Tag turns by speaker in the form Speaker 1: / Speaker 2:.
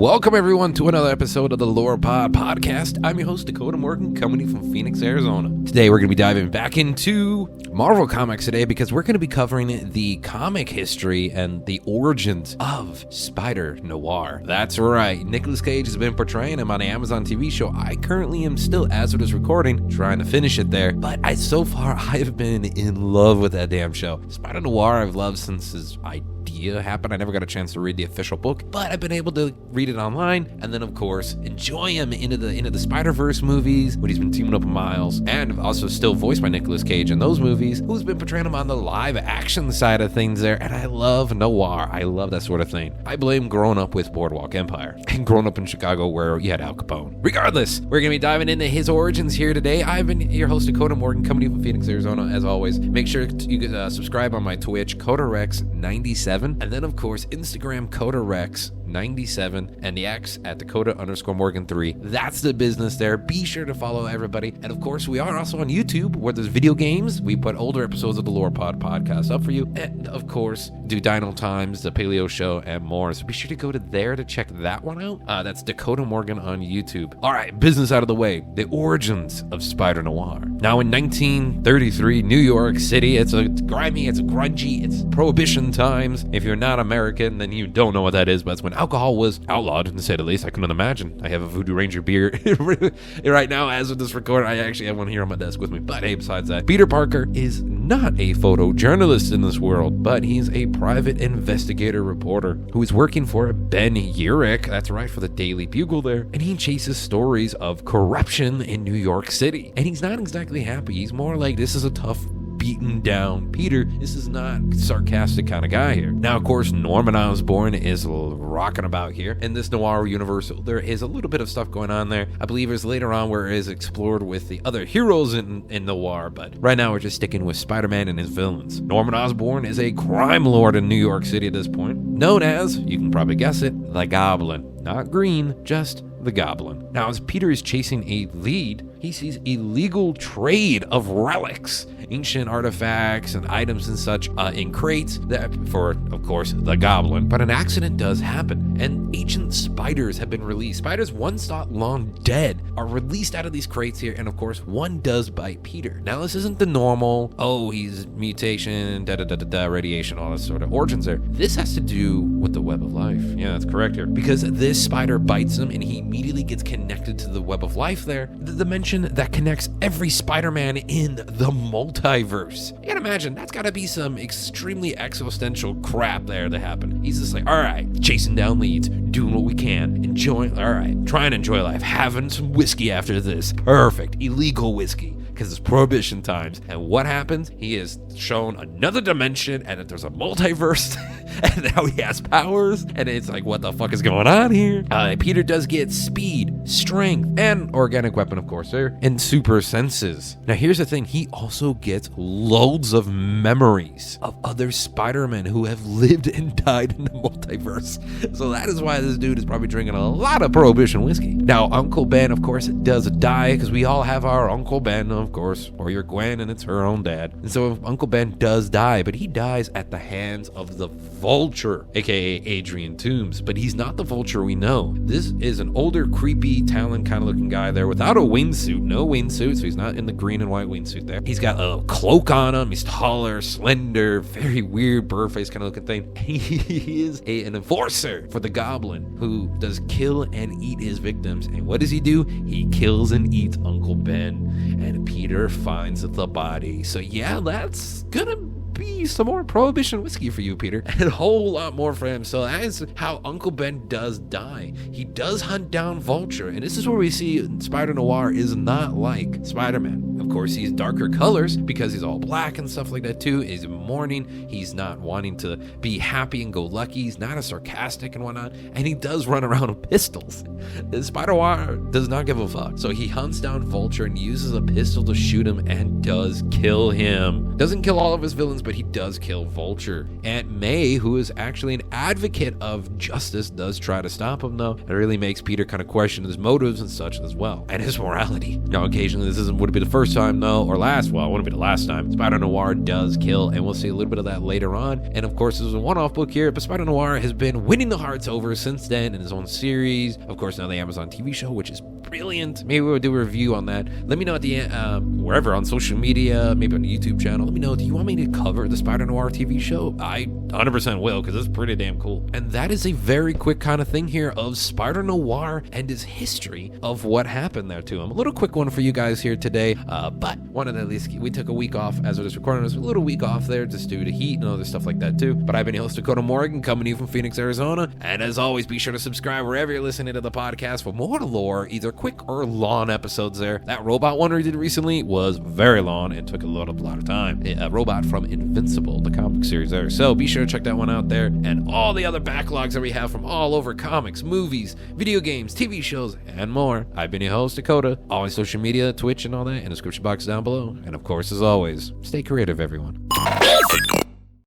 Speaker 1: Welcome everyone to another episode of the Lore Pod Podcast. I'm your host Dakota Morgan, coming to you from Phoenix, Arizona. Today we're going to be diving back into Marvel Comics today because we're going to be covering the comic history and the origins of Spider-Noir. That's right, Nicolas Cage has been portraying him on the Amazon TV show. I currently am still, as of this recording, trying to finish it there, but so far I've been in love with that damn show. Spider-Noir I've loved since his idea happened. I never got a chance to read the official book, but I've been able to read it online, and then of course enjoy him into the Spider-Verse movies when he's been teaming up with Miles, and also still voiced by Nicolas Cage in those movies, who's been portraying him on the live action side of things there. And I love noir. I love that sort of thing. I blame growing up with Boardwalk Empire and growing up in Chicago where you had Al Capone. Regardless, we're gonna be diving into his origins here today. I've been your host Dakota Morgan, coming to you from Phoenix, Arizona. As always, make sure you subscribe on my Twitch, CodaRex97, and then of course Instagram CodaRex97, and the X at Dakota_Morgan3. That's the business there. Be sure to follow everybody. And of course, we are also on YouTube where there's video games. We put older episodes of the Lore Pod podcast up for you. And of course, do Dino Times, the Paleo Show, and more. So be sure to go to there to check that one out. That's Dakota Morgan on YouTube. All right, business out of the way. The origins of Spider-Noir. Now in 1933, New York City, it's grimy, it's grungy, it's Prohibition times. If you're not American, then you don't know what that is, but it's when alcohol was outlawed, to say the least. I couldn't imagine. I have a Voodoo Ranger beer right now as of this recording. I actually have one here on my desk with me. But hey, besides that, Peter Parker is not a photojournalist in this world, but he's a private investigator reporter who is working for Ben Urich. That's right, for the Daily Bugle there. And he chases stories of corruption in New York City. And he's not exactly happy. He's more like, this is a tough, beaten down Peter. This is not sarcastic kind of guy here. Now, of course, Norman Osborn is rocking about here. In this noir universe, there is a little bit of stuff going on there. I believe there's later on where it is explored with the other heroes in noir, but right now we're just sticking with Spider-Man and his villains. Norman Osborn is a crime lord in New York City at this point, known as, you can probably guess it, the Goblin. Not Green, just the Goblin. Now, as Peter is chasing a lead, he sees illegal trade of relics, ancient artifacts and items and such in crates that for, of course, the Goblin. But an accident does happen, and ancient spiders have been released. Spiders once thought long dead are released out of these crates here, and of course, one does bite Peter. Now, this isn't the normal, he's mutation, radiation, all this sort of origins there. This has to do with the web of life. Yeah, that's correct here. Because this spider bites him, and he immediately gets connected to the web of life there, the dimension that connects every Spider-Man in the multiverse. You can imagine, that's gotta be some extremely existential crap there that happened. He's just like, all right, chasing down leads, doing what we can, enjoying, all right, trying to enjoy life, having some whiskey after this. Perfect, illegal whiskey, because it's Prohibition times. And what happens? He is shown another dimension, and that there's a multiverse, and now he has powers, and it's like, what the fuck is going on here? Peter does get speed, strength, and organic weapon, of course, there, and super senses. Now, here's the thing. He also gets loads of memories of other Spider-Men who have lived and died in the multiverse. So that is why this dude is probably drinking a lot of Prohibition whiskey. Now, Uncle Ben, of course, does die, because we all have our Uncle Ben, of course, or your Gwen, and it's her own dad. And so Uncle Ben does die, but he dies at the hands of the Vulture, aka Adrian Toomes. But he's not the Vulture we know. This is an older, creepy, Talon kind of looking guy there without a wingsuit. No wingsuit, so he's not in the green and white wingsuit there. He's got a cloak on him. He's taller, slender, very weird, bird face kind of looking thing. He is an enforcer for the Goblin who does kill and eat his victims. And what does he do? He kills and eats Uncle Ben, and Peter finds the body. So yeah, that's gonna be some more Prohibition whiskey for you, Peter, and a whole lot more for him. So that is how Uncle Ben does die. He does hunt down Vulture, and this is where we see Spider-Noir is not like Spider-Man. Of course, he's darker colors because he's all black and stuff like that too. He's mourning. He's not wanting to be happy and go lucky. He's not as sarcastic and whatnot, and he does run around with pistols. Spider-Noir does not give a fuck. So he hunts down Vulture and uses a pistol to shoot him and does kill him. Doesn't kill all of his villains, but he does kill Vulture. Aunt May, who is actually an advocate of justice, does try to stop him, though. It really makes Peter kind of question his motives and such as well, and his morality. Now, occasionally, this wouldn't be the first time, though, or last, well, it wouldn't be the last time. Spider-Noir does kill, and we'll see a little bit of that later on. And of course, this is a one-off book here, but Spider-Noir has been winning the hearts over since then in his own series. Of course, now the Amazon TV show, which is brilliant. Maybe we'll do a review on that. Let me know at the wherever on social media, maybe on the YouTube channel. Let me know, do you want me to cover the Spider-Noir TV show? I 100% will, because it's pretty damn cool. And that is a very quick kind of thing here of Spider-Noir and his history of what happened there to him. A little quick one for you guys here today, but wanted to at least, we took a week off as of this recording. It was a little week off there just due to heat and other stuff like that too. But I've been your host, Dakota Morgan, coming to you from Phoenix, Arizona. And as always, be sure to subscribe wherever you're listening to the podcast for more lore, either quick or long episodes there. That robot one we did recently was very long and took a lot of time. A robot from Invincible, the comic series there. So be sure to check that one out there, and all the other backlogs that we have from all over comics, movies, video games, TV shows, and more. I've been your host, Dakota. All my social media, Twitch, and all that in the description box down below. And of course, as always, stay creative, everyone.